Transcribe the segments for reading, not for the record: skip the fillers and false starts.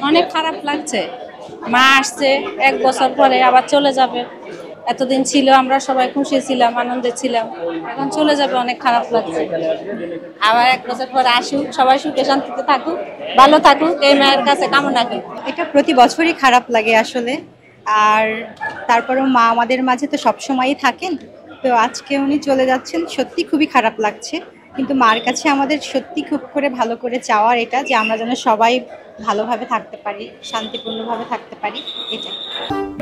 অনেক খারাপ লাগছে। মা আসছে 1 বছর পরে আবার চলে যাবে। এতদিন ছিল, আমরা সবাই খুশি ছিলাম, আনন্দে ছিলাম। এখন চলে যাবে, অনেক খারাপ লাগছে। আবার 1 বছর পরে আসুক, সবাই সুখে শান্তিতে থাকুক, ভালো থাকুক, এই মায়ের কাছে কামনা করি। এটা প্রতি বছরই খারাপ লাগে আসলে। আর তারপরেও মা আমাদের মাঝে তো সবসময়ই থাকেন। তো আজকে উনি চলে যাচ্ছেন, সত্যি খুবই খারাপ লাগছে। কিন্তু মার কাছে আমাদের সত্যি খুব করে ভালো করে চাওয়ার এটা যে আমরা যেন সবাই ভালোভাবে থাকতে পারি, শান্তিপূর্ণভাবে থাকতে পারি, এটাই।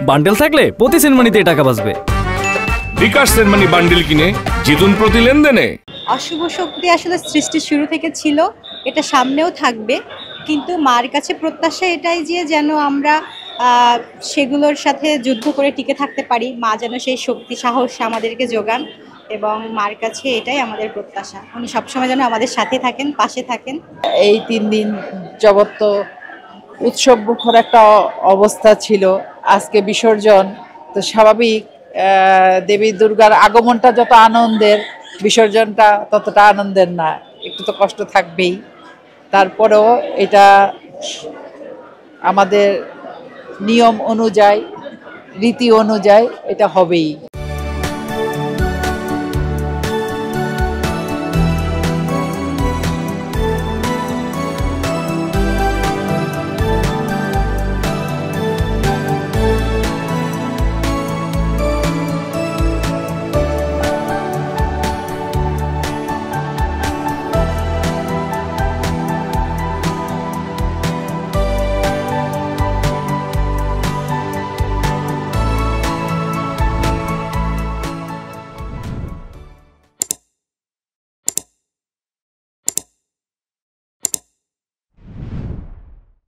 বান্ডেল থাকলে প্রতি সেনমানিতে টাকা বাঁচবে। বিকাশ সেনমানি বান্ডেল কিনে জিতুন প্রতি লেনদেনে। অশুভ শক্তি আসলে সৃষ্টির শুরু থেকে ছিল, এটা সামনেও থাকবে। কিন্তু মার কাছে প্রত্যাশা এটাই যে যেন আমরা সেগুলোর সাথে যুদ্ধ করে টিকে থাকতে পারি। মা যেন সেই শক্তি সাহস আমাদেরকে যোগান, এবং মার কাছে এটাই আমাদের প্রত্যাশা, উনি সবসময় যেন আমাদের সাথে থাকেন, পাশে থাকেন। এই 3 দিন যাবত তো উৎসব মুখর একটা অবস্থা ছিল। আজকে বিসর্জন, তো স্বাভাবিক দেবী দুর্গার আগমনটা যত আনন্দের, বিসর্জনটা ততটা আনন্দের না, একটু তো কষ্ট থাকবেই। তারপরেও এটা আমাদের নিয়ম অনুযায়ী, রীতি অনুযায়ী এটা হবেই।